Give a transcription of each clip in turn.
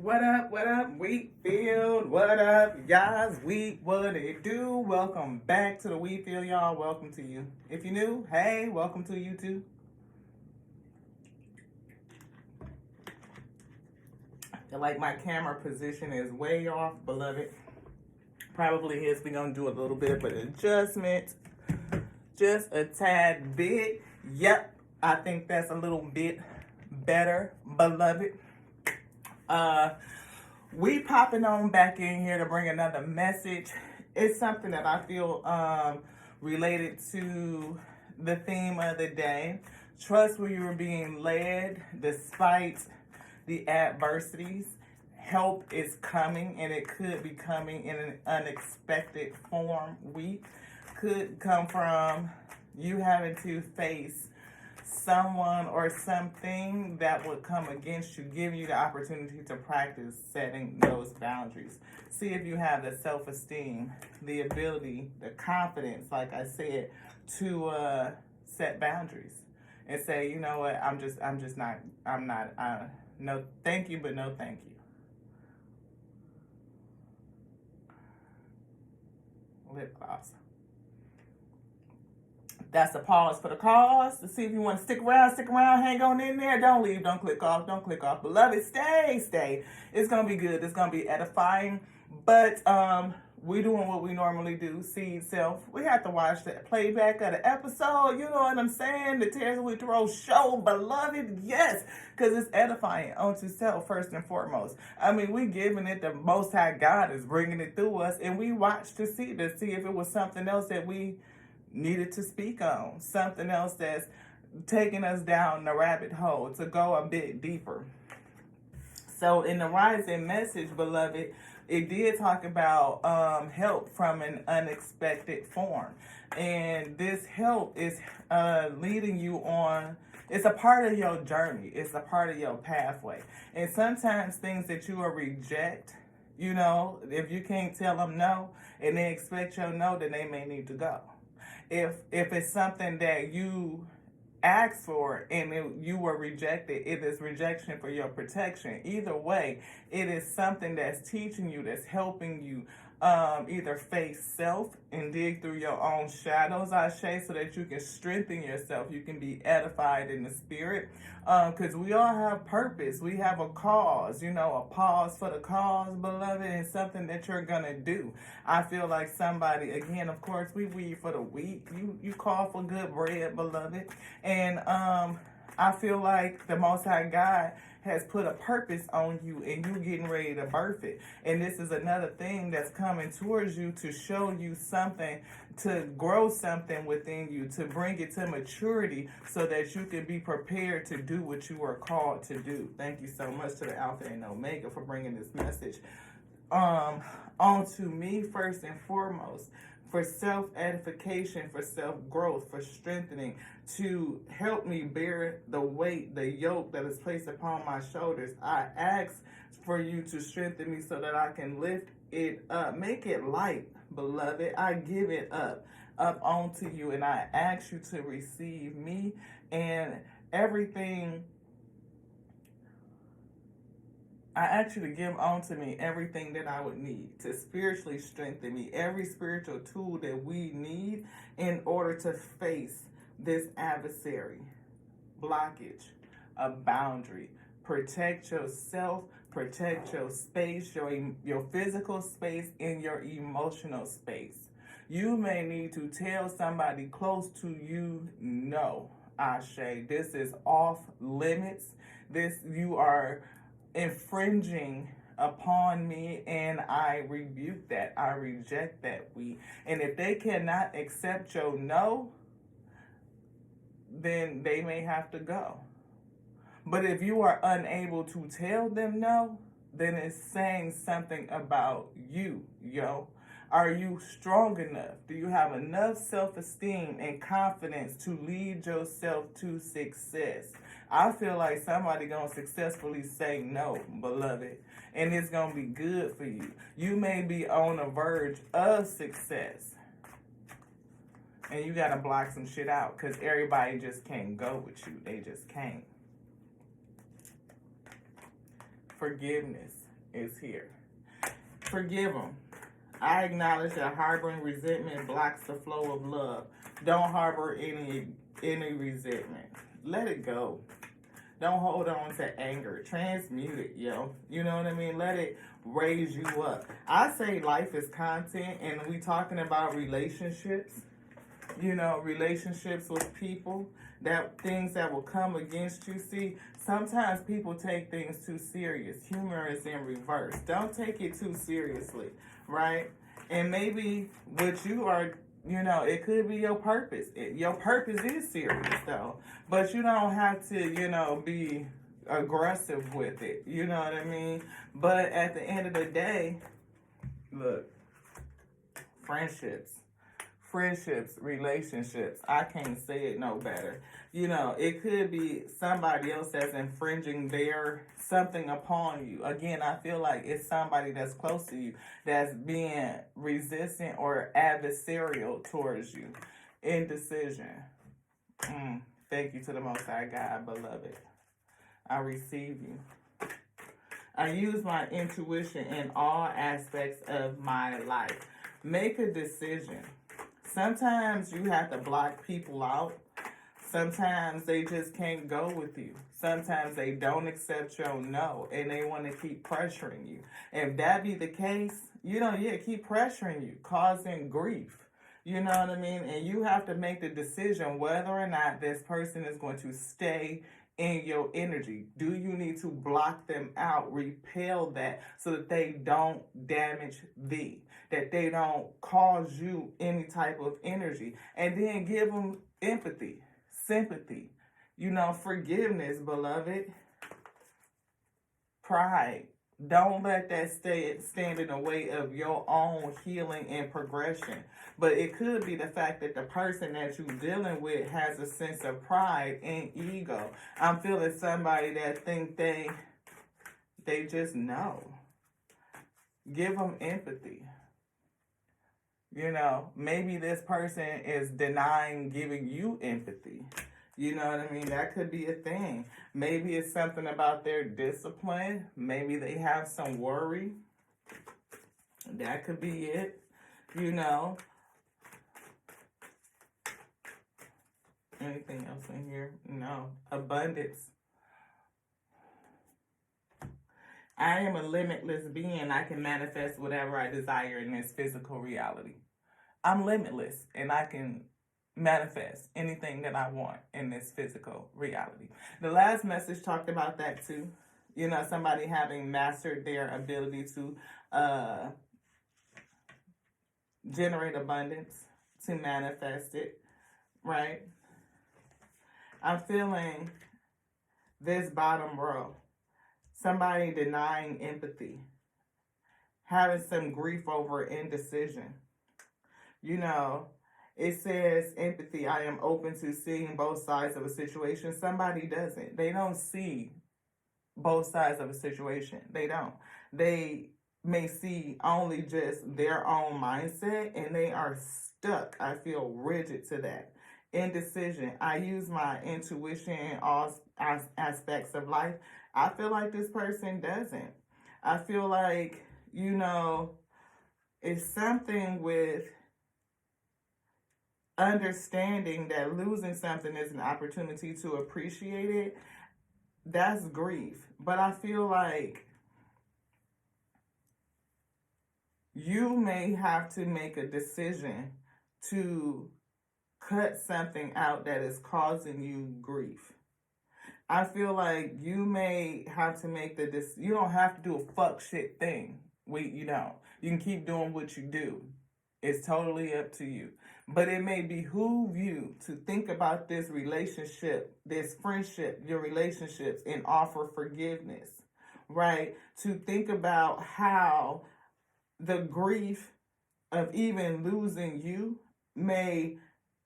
What up, Wheatfield? What up, guys? What it do? Welcome back to the Wheatfield, y'all. Welcome to you. If you're new, hey, welcome to you too. I feel like my camera position is way off, beloved. Probably is. We're gonna do a little bit of an adjustment. Just a tad bit. Yep, I think that's a little bit better, beloved. We popping on back in here to bring another message. It's something that I feel related to the theme of the day. Trust where you are being led despite the adversities. Help is coming, and it could be coming in an unexpected form. We could come from you having to face someone or something that would come against you, give you the opportunity to practice setting those boundaries. See if you have the self-esteem, the ability, the confidence, like I said, to set boundaries and say, you know what, I'm not, no thank you, but no thank you. Lip gloss. That's a pause for the cause to see if you want to stick around, hang on in there. Don't leave, don't click off. Beloved, stay. It's going to be good. It's going to be edifying. But we doing what we normally do, seed self. We have to watch the playback of the episode. You know what I'm saying? The Tears We Throw show, beloved. Yes, because it's edifying unto self first and foremost. I mean, we giving it the Most High God is bringing it through us. And we watch to see if it was something else that we needed to speak on, something else that's taking us down the rabbit hole to go a bit deeper. So in the rising message, beloved, it did talk about help from an unexpected form. And this help is leading you on, it's a part of your journey. It's a part of your pathway. And sometimes things that you will reject, you know, if you can't tell them no and they expect your no, then they may need to go. If it's something that you asked for and you were rejected, it is rejection for your protection. Either way, it is something that's teaching you, that's helping you either face self and dig through your own shadows, Ashe, so that you can strengthen yourself. You can be edified in the spirit. Because we all have purpose. We have a cause, you know, a pause for the cause, beloved, and something that you're going to do. I feel like somebody, again, of course, we weed for the wheat. You call for good bread, beloved. And I feel like the Most High God has put a purpose on you and you getting ready to birth it. And this is another thing that's coming towards you to show you something, to grow something within you, to bring it to maturity so that you can be prepared to do what you are called to do. Thank you so much to the Alpha and Omega for bringing this message onto me first and foremost, for self-edification, for self-growth, for strengthening, to help me bear the weight, the yoke that is placed upon my shoulders. I ask for you to strengthen me so that I can lift it up. Make it light, beloved. I give it up onto you, and I ask you to receive me and everything. I ask you to give onto me everything that I would need to spiritually strengthen me, every spiritual tool that we need in order to face this adversary, blockage, a boundary. Protect yourself, protect your space, your physical space, and your emotional space. You may need to tell somebody close to you, no, Ashe, this is off limits. You are infringing upon me, and I rebuke that. I reject that. And if they cannot accept your no, then they may have to go. But if you are unable to tell them no, then it's saying something about you, yo. Are you strong enough? Do you have enough self-esteem and confidence to lead yourself to success? I feel like somebody gonna successfully say no, beloved, and it's gonna be good for you. You may be on the verge of success, and you gotta block some shit out because everybody just can't go with you. They just can't. Forgiveness. is here. Forgive them. I acknowledge that harboring resentment blocks the flow of love. Don't harbor any resentment. Let it go. Don't hold on to anger. Transmute it, yo. You know what I mean? Let it raise you up. I say life is content, and we talking about relationships. You know, relationships with people, that things that will come against you. See, sometimes people take things too serious. Humor is in reverse. Don't take it too seriously, right? And maybe what you are, you know, it could be your purpose. Your purpose is serious, though. But you don't have to, you know, be aggressive with it. You know what I mean? But at the end of the day, look, friendships, relationships. I can't say it no better. You know, it could be somebody else that's infringing their something upon you. Again, I feel like it's somebody that's close to you that's being resistant or adversarial towards you. Indecision. Thank you to the Most High God, beloved. I receive you. I use my intuition in all aspects of my life. Make a decision. Sometimes you have to block people out. Sometimes they just can't go with you. Sometimes they don't accept your no, and they want to keep pressuring you. If that be the case, you know, keep pressuring you, causing grief. You know what I mean? And you have to make the decision whether or not this person is going to stay in your energy. Do you need to block them out, repel that, so that they don't damage thee, that they don't cause you any type of energy? And then give them empathy, sympathy, you know, forgiveness, beloved. Pride. Don't let that stand in the way of your own healing and progression. But it could be the fact that the person that you're dealing with has a sense of pride and ego. I'm feeling somebody that think they just know. Give them empathy. You know, maybe this person is denying giving you empathy. You know what I mean? That could be a thing. Maybe it's something about their discipline. Maybe they have some worry. That could be it. You know. Anything else in here? No. Abundance. I am a limitless being. I can manifest whatever I desire in this physical reality. I'm limitless, and I can manifest anything that I want in this physical reality. The last message talked about that too. You know, somebody having mastered their ability to generate abundance, to manifest it, right? I'm feeling this bottom row. Somebody denying empathy, having some grief over indecision. You know, it says empathy. I am open to seeing both sides of a situation. Somebody doesn't. They don't see both sides of a situation. They don't. They may see only just their own mindset, and they are stuck. I feel rigid to that. Indecision. I use my intuition in all aspects of life. I feel like this person doesn't. I feel like, you know, it's something with understanding that losing something is an opportunity to appreciate it. That's grief. But I feel like you may have to make a decision to cut something out that is causing you grief. I feel like you may have to make you don't have to do a fuck shit thing. You don't. You can keep doing what you do. It's totally up to you. But it may behoove you to think about this relationship, this friendship, your relationships, and offer forgiveness, right? To think about how the grief of even losing you may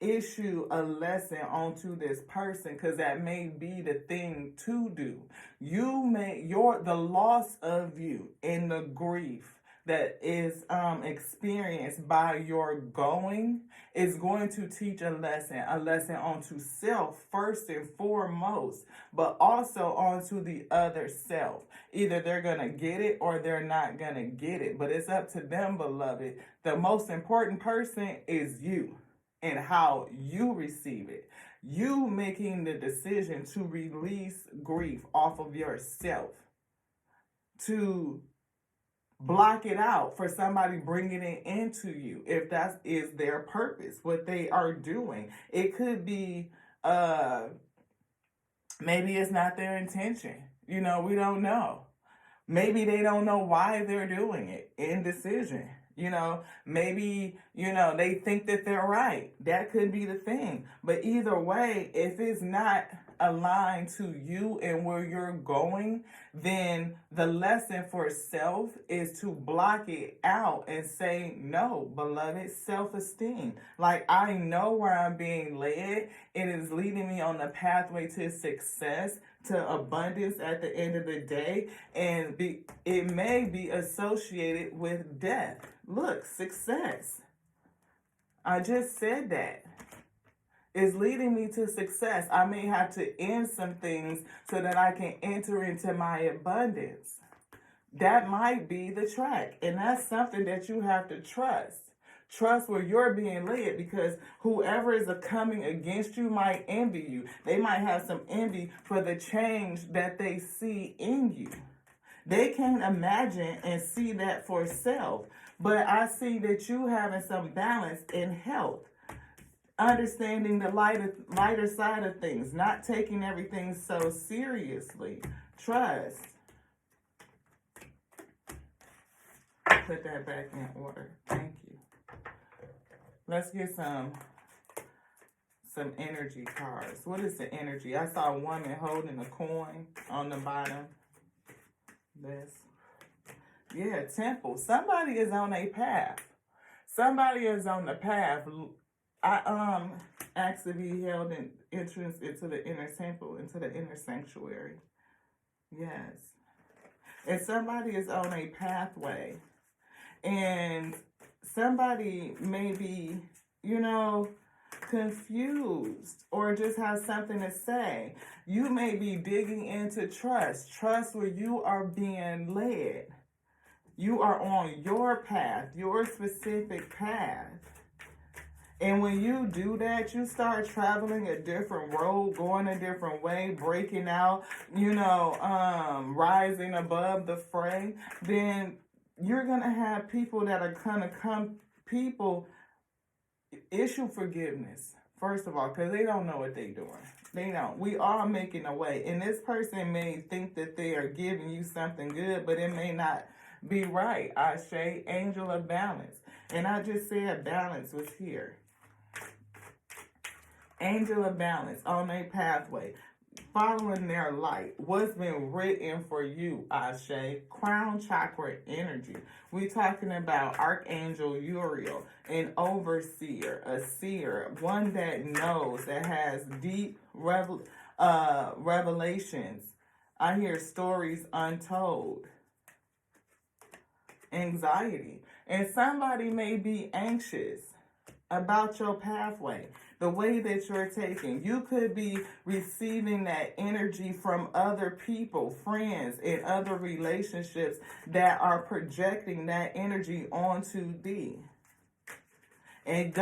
issue a lesson onto this person, because that may be the thing to do. The loss of you and the grief that is experienced by your going is going to teach a lesson onto self first and foremost, but also onto the other self. Either they're going to get it or they're not going to get it, but it's up to them, beloved. The most important person is you and how you receive it. You making the decision to release grief off of yourself, to block it out for somebody bringing it into you, if that is their purpose, what they are doing. It could be maybe it's not their intention. We don't know. Maybe they don't know why they're doing it. Indecision. Maybe, they think that they're right. That could be the thing. But either way, if it's not aligned to you and where you're going, then the lesson for self is to block it out and say, no, beloved, self-esteem. Like, I know where I'm being led. It is leading me on the pathway to success, to abundance at the end of the day, and it may be associated with death. Look, success. I just said that. It's leading me to success. I may have to end some things so that I can enter into my abundance. That might be the track, and that's something that you have to trust. Trust where you're being led, because whoever is coming against you might envy you. They might have some envy for the change that they see in you. They can't imagine and see that for self. But I see that you having some balance in health, understanding the lighter side of things, not taking everything so seriously. Trust. Put that back in order. Thank you. Let's get some energy cards. What is the energy? I saw a woman holding a coin on the bottom. This. Yeah, temple. Somebody is on a path. Somebody is on the path. I asked to be held in entrance into the inner temple, into the inner sanctuary. Yes. And somebody is on a pathway. And somebody may be, confused or just has something to say. You may be digging into trust where you are being led. You are on your path, your specific path. And when you do that, you start traveling a different road, going a different way, breaking out, rising above the fray, then you're going to have people that are going to issue forgiveness, first of all, because they don't know what they're doing. They don't. We are making a way. And this person may think that they are giving you something good, but it may not be right. I say angel of balance. And I just said balance was here. Angel of balance on a pathway, following their light. What's been written for you, Ashe? Crown chakra energy. We're talking about Archangel Uriel, an overseer, a seer, one that knows, that has deep revelations. I hear stories untold. Anxiety. And somebody may be anxious about your pathway, the way that you're taking. You could be receiving that energy from other people, friends, and other relationships that are projecting that energy onto thee. And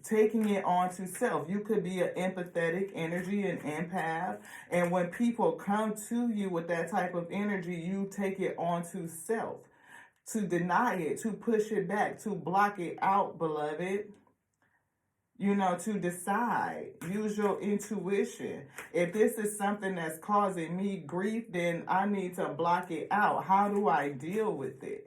taking it onto self. You could be an empathetic energy, an empath. And when people come to you with that type of energy, you take it onto self. To deny it, to push it back, to block it out, beloved. To decide. Use your intuition. If this is something that's causing me grief, then I need to block it out. How do I deal with it?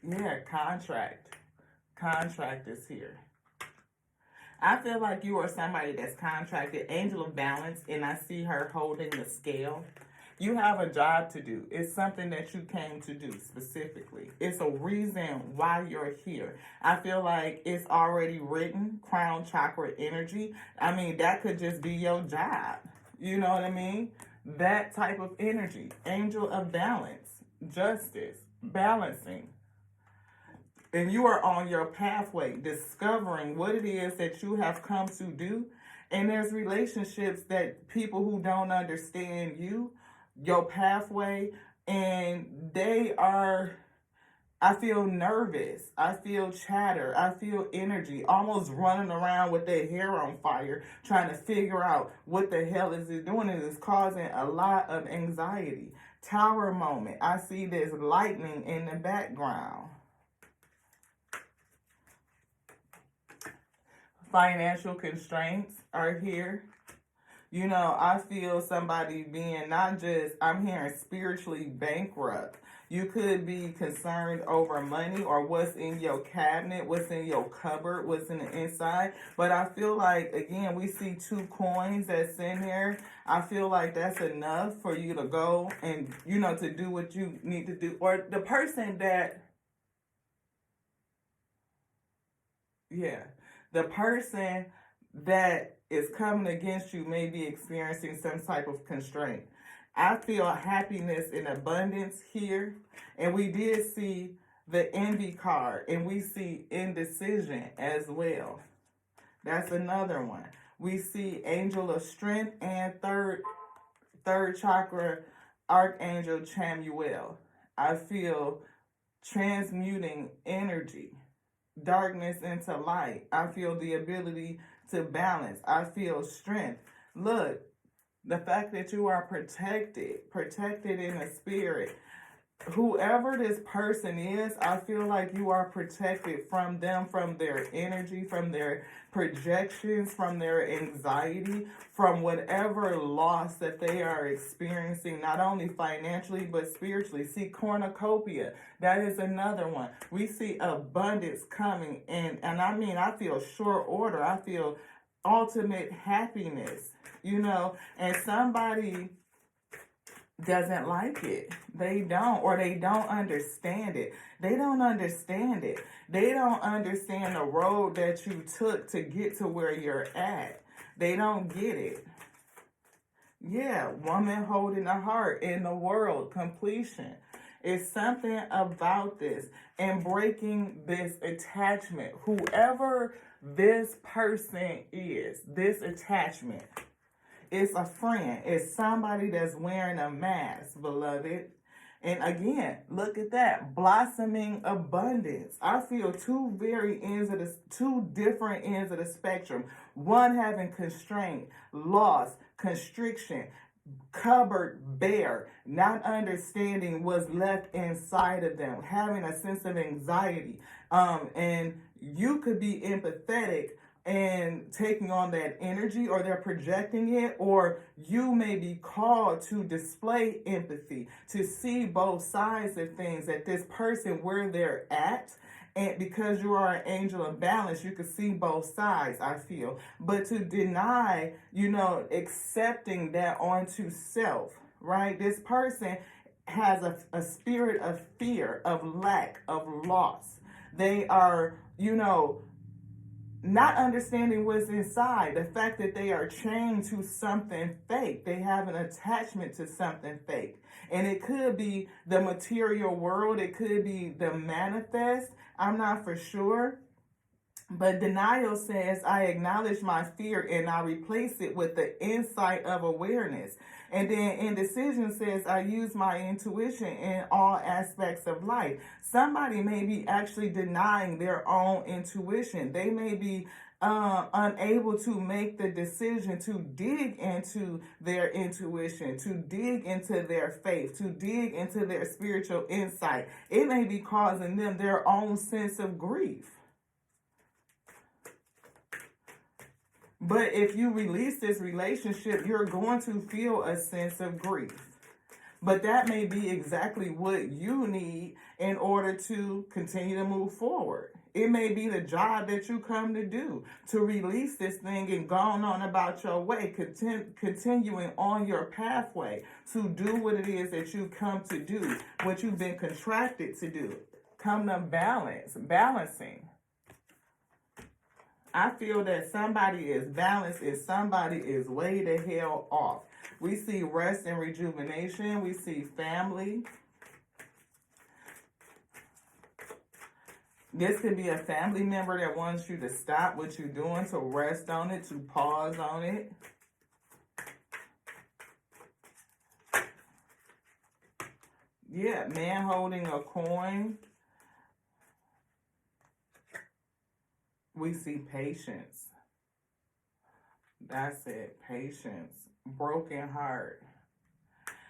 Yeah, contract. Contract is here. I feel like you are somebody that's contracted. Angel of balance, and I see her holding the scale. You have a job to do. It's something that you came to do specifically. It's a reason why you're here. I feel like it's already written, crown chakra energy. I mean, that could just be your job. You know what I mean? That type of energy. Angel of balance, justice, balancing. And you are on your pathway discovering what it is that you have come to do. And there's relationships that people who don't understand you, your pathway, and they are, I feel nervous, I feel chatter, I feel energy, almost running around with their hair on fire, trying to figure out what the hell is it doing, and it's causing a lot of anxiety. Tower moment, I see there's lightning in the background. Financial constraints are here. You know, I feel somebody being not just, I'm hearing spiritually bankrupt. You could be concerned over money or what's in your cabinet, what's in your cupboard, what's in the inside. But I feel like, again, we see 2 coins that's in there. I feel like that's enough for you to go and, you know, to do what you need to do. Or the person that, the person that is coming against you may be experiencing some type of constraint. I feel happiness and abundance here. And we did see the envy card, and we see indecision as well. That's another one. We see angel of strength and third chakra, Archangel Chamuel. I feel transmuting energy, darkness into light. I feel the ability to balance. I feel strength. Look, the fact that you are protected in the spirit. Whoever this person is, I feel like you are protected from them, from their energy, from their projections, from their anxiety, from whatever loss that they are experiencing, not only financially, but spiritually. See, cornucopia, that is another one. We see abundance coming in, and I mean, I feel short order. I feel ultimate happiness, you know, and somebody doesn't like it. They don't, or they don't understand it. They don't understand it. They don't understand the road that you took to get to where you're at. They don't get it. Yeah, woman holding a heart in the world, completion. It's something about this and breaking this attachment. Whoever this person is, this attachment, it's a friend. It's somebody that's wearing a mask, beloved. And again, look at that. Blossoming abundance. I feel two different ends of the spectrum. One having constraint, loss, constriction, cupboard bare, not understanding what's left inside of them, having a sense of anxiety. And you could be empathetic and taking on that energy, or they're projecting it, or you may be called to display empathy, to see both sides of things, that this person where they're at, and because you are an angel of balance, you can see both sides, I feel. But to deny, accepting that onto self, right? This person has a spirit of fear, of lack, of loss. They are, not understanding what's inside, the fact that they are chained to something fake. They have an attachment to something fake. And it could be the material world, it could be the manifest, I'm not for sure. But denial says, I acknowledge my fear and I replace it with the insight of awareness. And then indecision says, I use my intuition in all aspects of life. Somebody may be actually denying their own intuition. They may be unable to make the decision to dig into their intuition, to dig into their faith, to dig into their spiritual insight. It may be causing them their own sense of grief. But if you release this relationship, you're going to feel a sense of grief. But that may be exactly what you need in order to continue to move forward. It may be the job that you come to do, to release this thing and go on about your way, continuing on your pathway to do what it is that you come to do, what you've been contracted to do. Come to balancing. I feel that somebody is balanced and somebody is way the hell off. We see rest and rejuvenation. We see family. This could be a family member that wants you to stop what you're doing, to rest on it, to pause on it. Yeah, man holding a coin. We see patience. That's it, patience. Broken heart.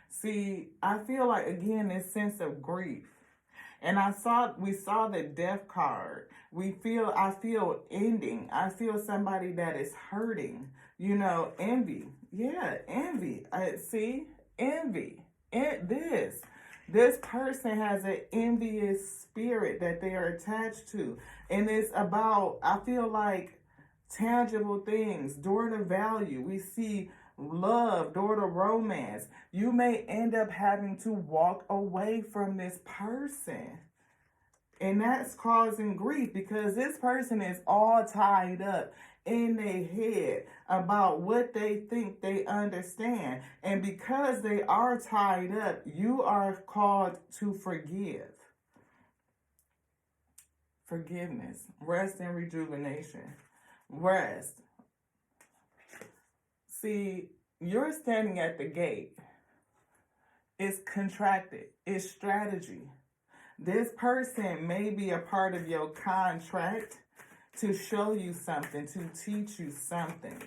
See, I feel like, again, this sense of grief. And we saw the death card. I feel ending. I feel somebody that is hurting. Envy. Yeah, envy. See, envy. This person has an envious spirit that they are attached to. And it's about, I feel like, tangible things, door to value. We see love, door to romance. You may end up having to walk away from this person. And that's causing grief because this person is all tied up in their head about what they think they understand. And because they are tied up, you are called to forgive. Forgiveness, rest and rejuvenation. Rest. See, you're standing at the gate. It's contracted. It's strategy. This person may be a part of your contract to show you something, to teach you something.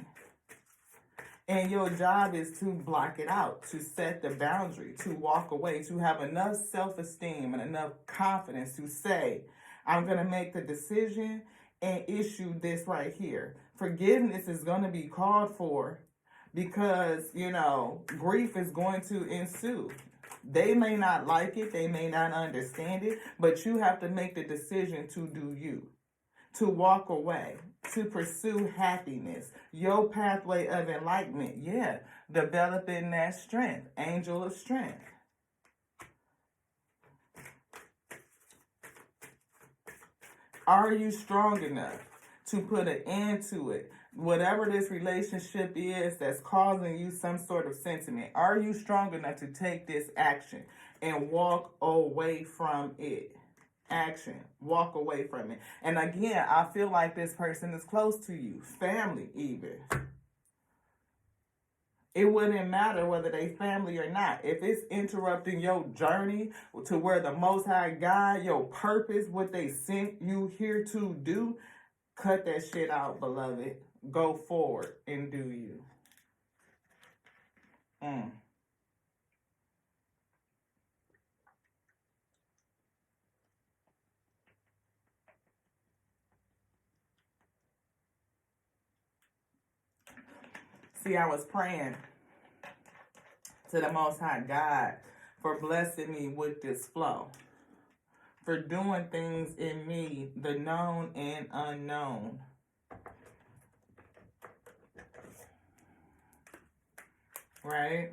And your job is to block it out, to set the boundary, to walk away, to have enough self-esteem and enough confidence to say, I'm going to make the decision and issue this right here. Forgiveness is going to be called for because, grief is going to ensue. They may not like it, they may not understand it, but you have to make the decision to do you, to walk away, to pursue happiness, your pathway of enlightenment. Yeah, developing that strength, angel of strength. Are you strong enough to put an end to it? Whatever this relationship is that's causing you some sort of sentiment, are you strong enough to take this action and walk away from it? Action. Walk away from it. And again, I feel like this person is close to you. Family even. It wouldn't matter whether they family or not. If it's interrupting your journey to where the Most High God, your purpose, what they sent you here to do, cut that shit out, beloved. Go forward and do you. See, I was praying to the Most High God for blessing me with this flow, for doing things in me, the known and unknown. Right?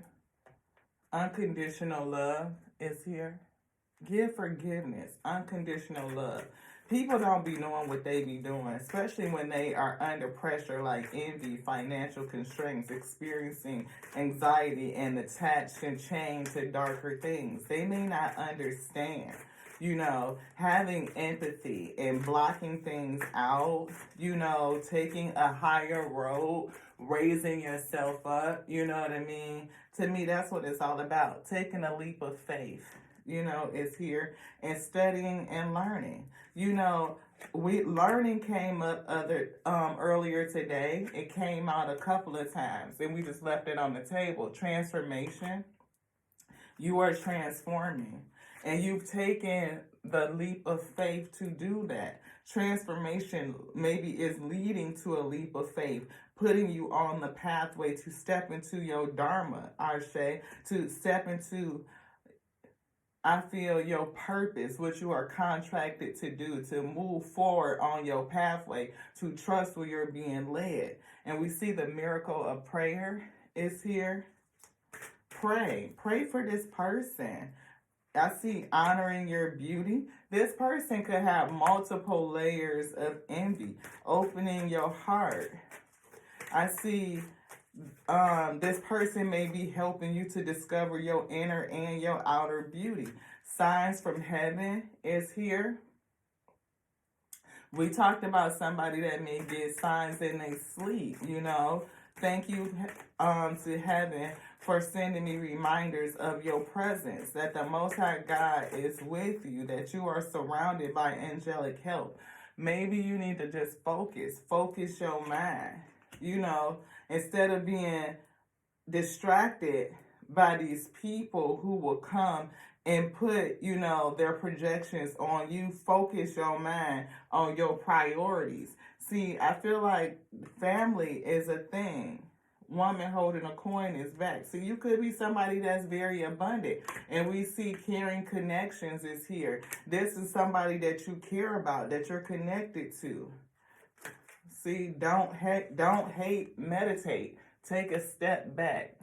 Unconditional love is here. Give forgiveness. Unconditional love. People don't be knowing what they be doing, especially when they are under pressure like envy, financial constraints, experiencing anxiety and attached and chained to darker things. They may not understand. Having empathy and blocking things out, taking a higher road, raising yourself up, you know what I mean? To me, that's what it's all about. Taking a leap of faith, is here, and studying and learning. Learning came up earlier today. It came out a couple of times, and we just left it on the table. Transformation. You are transforming. And you've taken the leap of faith to do that. Transformation maybe is leading to a leap of faith, putting you on the pathway to step into your Dharma, Arshe, to step into I feel your purpose, what you are contracted to do, to move forward on your pathway, to trust where you're being led. And we see the miracle of prayer is here. Pray for this person. I see honoring your beauty. This person could have multiple layers of envy, opening your heart. I see this person may be helping you to discover your inner and your outer beauty. Signs from heaven is here. We talked about somebody that may get signs in their sleep, you know. Thank you to heaven for sending me reminders of your presence, that the Most High God is with you, that you are surrounded by angelic help. Maybe you need to just focus your mind, you know, instead of being distracted by these people who will come and put, you know, their projections on you. Focus your mind on your priorities. See, I feel like family is a thing. Woman holding a coin is back. So you could be somebody that's very abundant. And we see caring connections is here. This is somebody that you care about, that you're connected to. See, don't hate, meditate. Take a step back.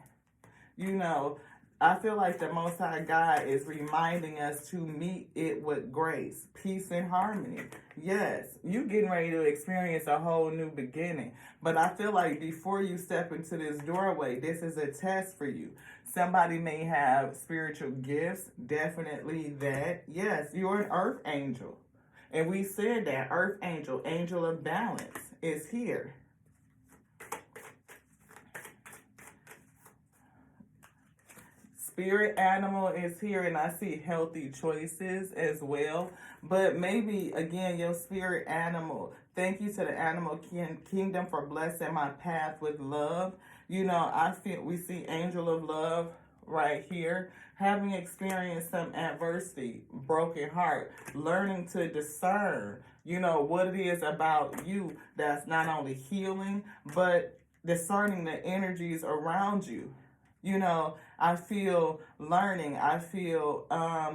You know, I feel like the Most High God is reminding us to meet it with grace, peace, and harmony. Yes, you getting ready to experience a whole new beginning. But I feel like before you step into this doorway, this is a test for you. Somebody may have spiritual gifts, definitely that. Yes, you're an earth angel. And we said that earth angel, angel of balance, is here. Spirit animal is here, and I see healthy choices as well. But maybe, again, your spirit animal, thank you to the animal kingdom for blessing my path with love. You know, I feel we see angel of love right here, having experienced some adversity, broken heart, learning to discern, you know, what it is about you that's not only healing, but discerning the energies around you. You know, I feel learning. I feel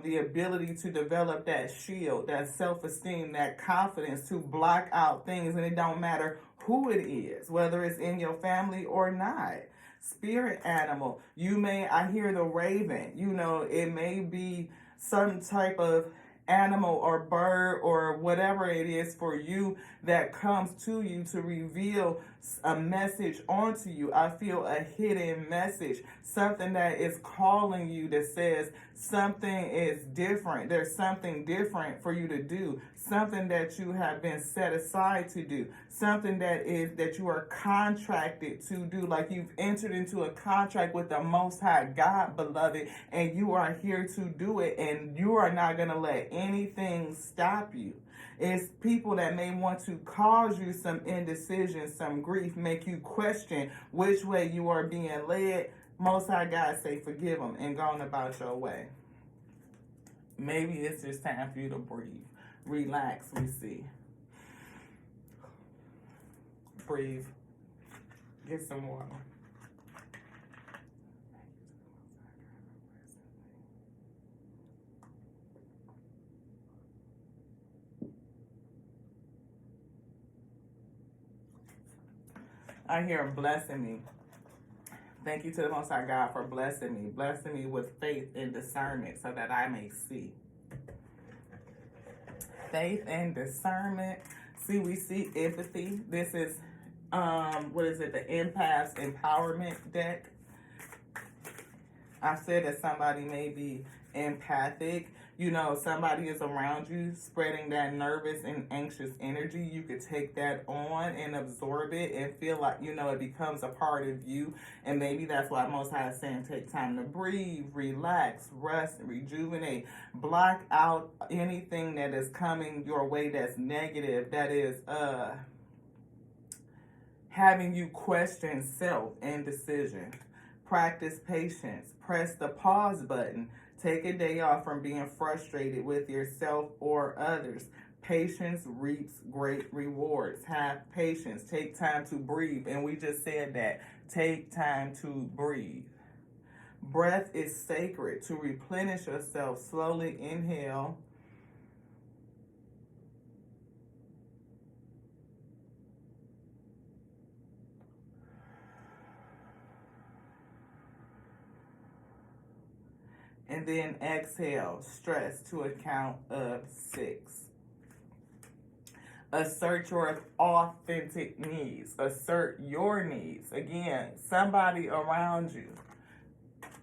the ability to develop that shield, that self-esteem, that confidence to block out things. And it don't matter who it is, whether it's in your family or not. Spirit animal, I hear the raven. You know, it may be some type of animal or bird or whatever it is for you that comes to you to reveal a message onto you. I feel a hidden message, something that is calling you that says something is different. There's something different for you to do, something that you have been set aside to do, something that you are contracted to do, like you've entered into a contract with the Most High God, beloved, and you are here to do it, and you are not going to let anything stop you. It's people that may want to cause you some indecision, some grief, make you question which way you are being led. Most High God say forgive them and go on about your way. Maybe it's just time for you to breathe. Relax, we see. Breathe. Get some water. I hear him blessing me. Thank you to the Most High God for blessing me with faith and discernment so that I may see. Faith and discernment. See, we see empathy. This is, what is it? The Empath's Empowerment deck. I said that somebody may be empathic. You know, somebody is around you spreading that nervous and anxious energy. You could take that on and absorb it and feel like, you know, it becomes a part of you. And maybe that's why Most High is saying take time to breathe, relax, rest, rejuvenate. Block out anything that is coming your way that's negative, that is having you question self and decision. Practice patience. Press the pause button. Take a day off from being frustrated with yourself or others. Patience reaps great rewards. Have patience. Take time to breathe. And we just said that. Take time to breathe. Breath is sacred. To replenish yourself, slowly inhale. And then exhale, stress to a count of 6. Assert your authentic needs. Assert your needs. Again, somebody around you,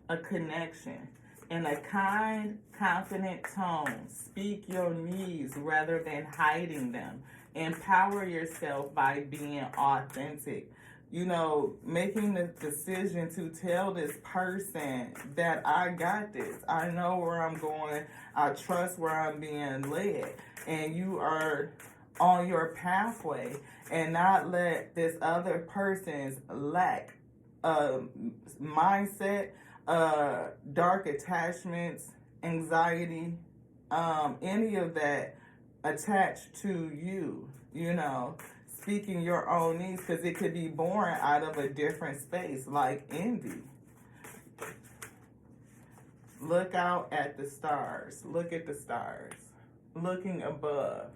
a connection. In a kind, confident tone, speak your needs rather than hiding them. Empower yourself by being authentic. You know, making the decision to tell this person that I got this. I know where I'm going. I trust where I'm being led. And you are on your pathway, and not let this other person's lack mindset, dark attachments, anxiety, any of that attached to you, you know, speaking your own needs, because it could be born out of a different space, like envy. Look out at the stars. Look at the stars. Looking above.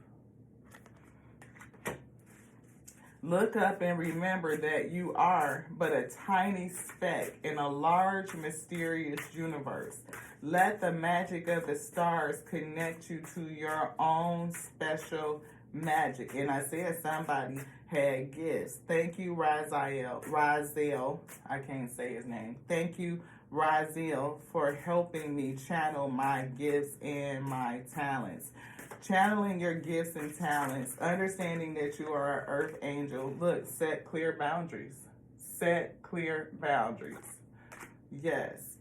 Look up and remember that you are but a tiny speck in a large, mysterious universe. Let the magic of the stars connect you to your own special magic. And I said somebody had gifts. Thank you, Raziel. I can't say his name. Thank you, Raziel, for helping me channel my gifts and my talents. Channeling your gifts and talents, understanding that you are an earth angel. Look, set clear boundaries. Set clear boundaries. Yes.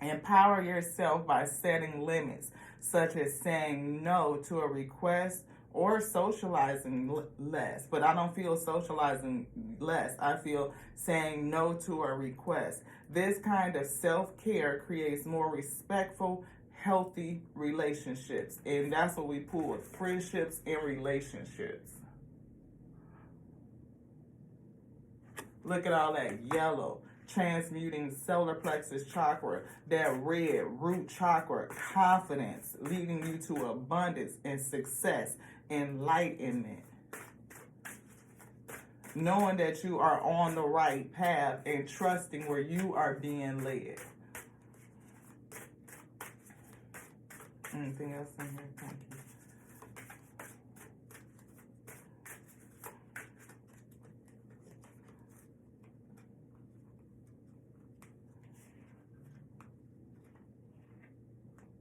Empower yourself by setting limits, such as saying no to a request or socializing less. But I don't feel socializing less. I feel saying no to a request. This kind of self-care creates more respectful, healthy relationships. And that's what we pulled, friendships and relationships. Look at all that yellow, transmuting solar plexus chakra, that red root chakra, confidence, leading you to abundance and success, enlightenment. Knowing that you are on the right path and trusting where you are being led. Anything else in here? Thank you.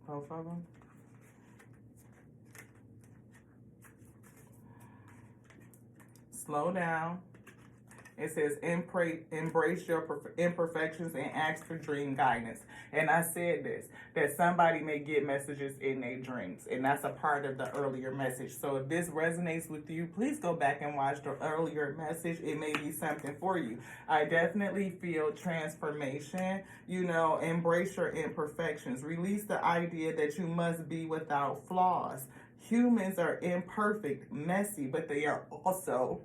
Both of them? Slow down. It says, embrace your imperfections and ask for dream guidance. And I said this, that somebody may get messages in their dreams. And that's a part of the earlier message. So if this resonates with you, please go back and watch the earlier message. It may be something for you. I definitely feel transformation. You know, embrace your imperfections. Release the idea that you must be without flaws. Humans are imperfect, messy, but they are also...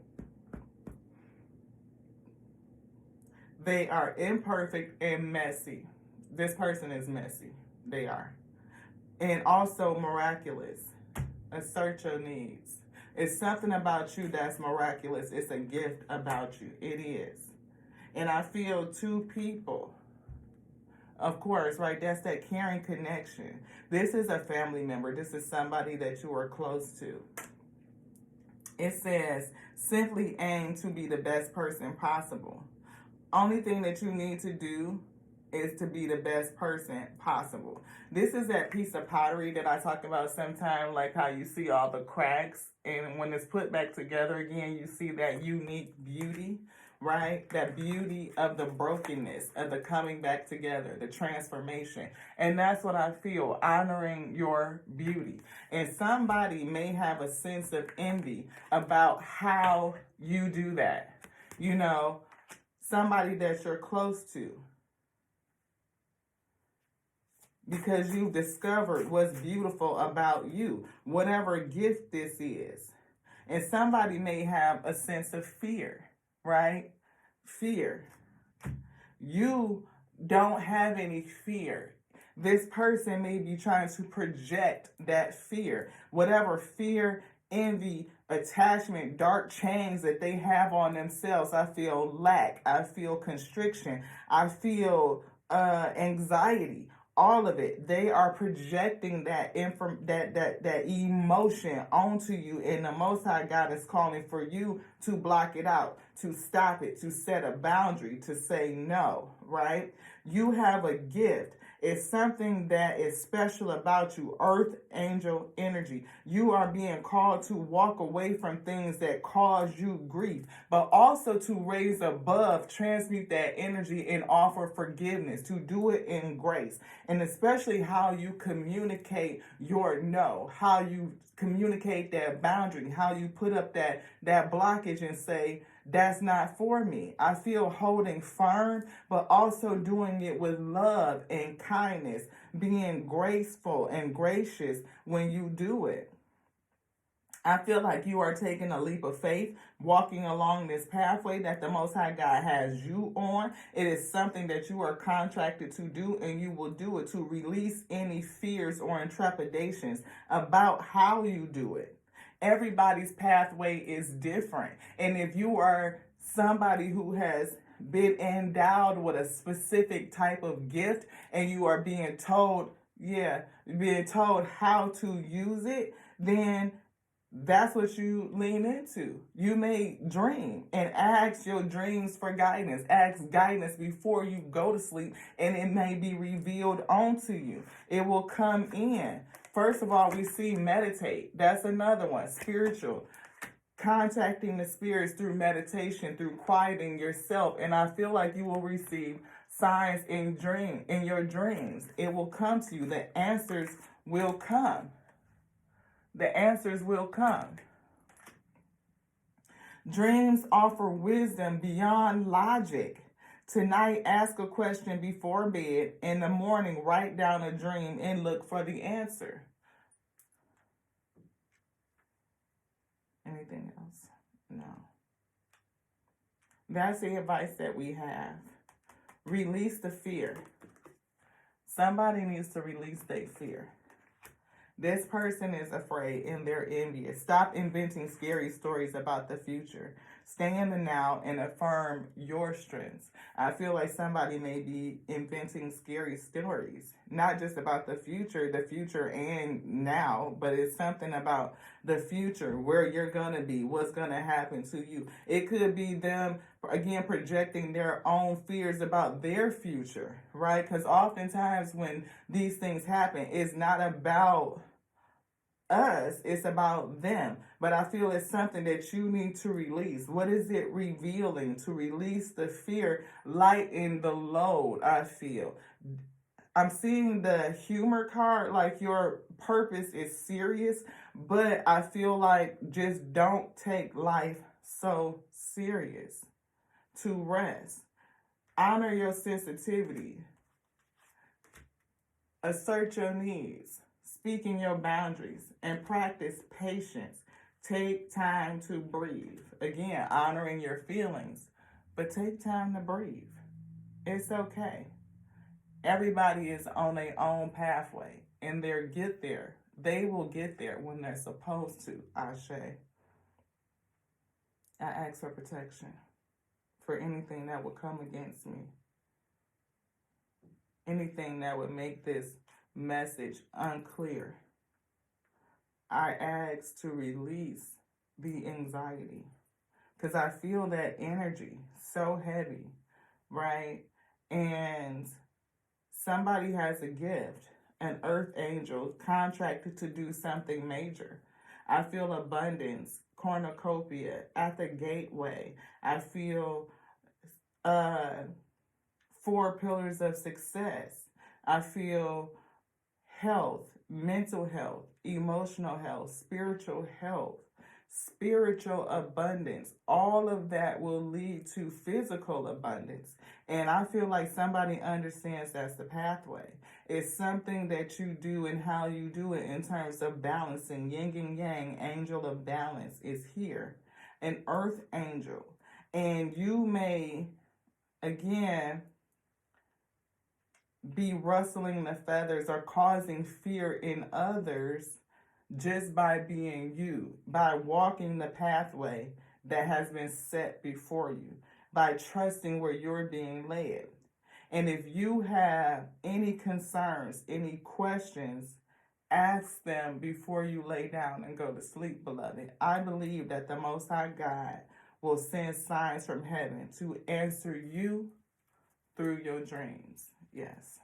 They are imperfect and messy. This person is messy. They are. And also miraculous. Assert your needs. It's something about you that's miraculous. It's a gift about you. It is. And I feel two people. Of course, right? That's that caring connection. This is a family member. This is somebody that you are close to. It says, simply aim to be the best person possible. Only thing that you need to do is to be the best person possible. This is that piece of pottery that I talk about sometimes, like how you see all the cracks, and when it's put back together again, you see that unique beauty, right? That beauty of the brokenness, of the coming back together, the transformation. And that's what I feel, honoring your beauty. And somebody may have a sense of envy about how you do that. You know, somebody that you're close to, because you've discovered what's beautiful about you, whatever gift this is. And somebody may have a sense of fear, right? Fear. You don't have any fear. This person may be trying to project that fear, whatever fear, envy, attachment, dark chains that they have on themselves. I feel lack, I feel constriction, I feel anxiety, all of it. They are projecting that emotion onto you, and the Most High God is calling for you to block it out, to stop it, to set a boundary, to say no, right? You have a gift. It's something that is special about you, earth angel energy. You are being called to walk away from things that cause you grief, but also to raise above, transmute that energy and offer forgiveness, to do it in grace. And especially how you communicate your no, how you communicate that boundary, how you put up that blockage and say, that's not for me. I feel holding firm, but also doing it with love and kindness, being graceful and gracious when you do it. I feel like you are taking a leap of faith, walking along this pathway that the Most High God has you on. It is something that you are contracted to do, and you will do it to release any fears or intrepidations about how you do it. Everybody's pathway is different. And if you are somebody who has been endowed with a specific type of gift and you are being told how to use it, then that's what you lean into. You may dream and ask your dreams for guidance. Ask guidance before you go to sleep, and it may be revealed onto you. It will come in. First of all, we see meditate. That's another one. Spiritual. Contacting the spirits through meditation, through quieting yourself. And I feel like you will receive signs in your dreams. It will come to you. The answers will come. The answers will come. Dreams offer wisdom beyond logic. Tonight, ask a question before bed. In the morning, write down a dream and look for the answer. Anything else? No. That's the advice that we have. Release the fear. Somebody needs to release their fear. This person is afraid and they're envious. Stop inventing scary stories about the future. Stay in the now and affirm your strengths. I feel like somebody may be inventing scary stories, not just about the future and now, but it's something about the future, where you're going to be, what's going to happen to you. It could be them, again, projecting their own fears about their future, right? Because oftentimes when these things happen, it's not about us, it's about them. But I feel it's something that you need to release. What is it revealing? To release the fear, lighten the load. I feel I'm seeing the humor card, like your purpose is serious, but I feel like just don't take life so serious. To rest, honor your sensitivity, assert your needs, speaking your boundaries, and practice patience. Take time to breathe. Again, honoring your feelings, but take time to breathe. It's okay. Everybody is on their own pathway, and they'll get there. They will get there when they're supposed to, Ashe. I ask for protection for anything that would come against me. Anything that would make this message unclear. I ask to release the anxiety, because I feel that energy so heavy, right? And somebody has a gift, an earth angel contracted to do something major. I feel abundance, cornucopia at the gateway. I feel 4 pillars of success. I feel health, mental health, emotional health, spiritual abundance. All of that will lead to physical abundance. And I feel like somebody understands that's the pathway. It's something that you do and how you do it in terms of balancing. Yin and yang, angel of balance is here. An earth angel. And you may, again, be rustling the feathers or causing fear in others just by being you, by walking the pathway that has been set before you, by trusting where you're being led. And if you have any concerns, any questions, ask them before you lay down and go to sleep, beloved. I believe that the Most High God will send signs from heaven to answer you through your dreams. Yes.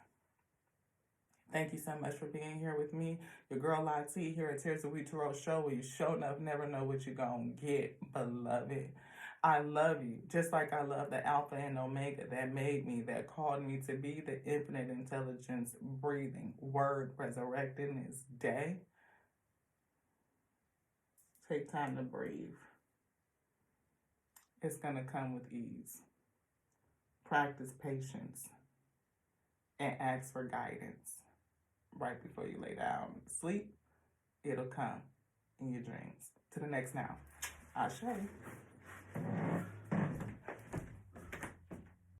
Thank you so much for being here with me. Your girl Lati here at Tears of Wheat Tarot Show, where you show enough never know what you're going to get, beloved. I love you, just like I love the Alpha and Omega that made me, that called me to be the infinite intelligence, breathing word resurrected in this day. Take time to breathe. It's going to come with ease. Practice patience and ask for guidance right before you lay down to sleep. It'll come in your dreams. To the next now. Ashe.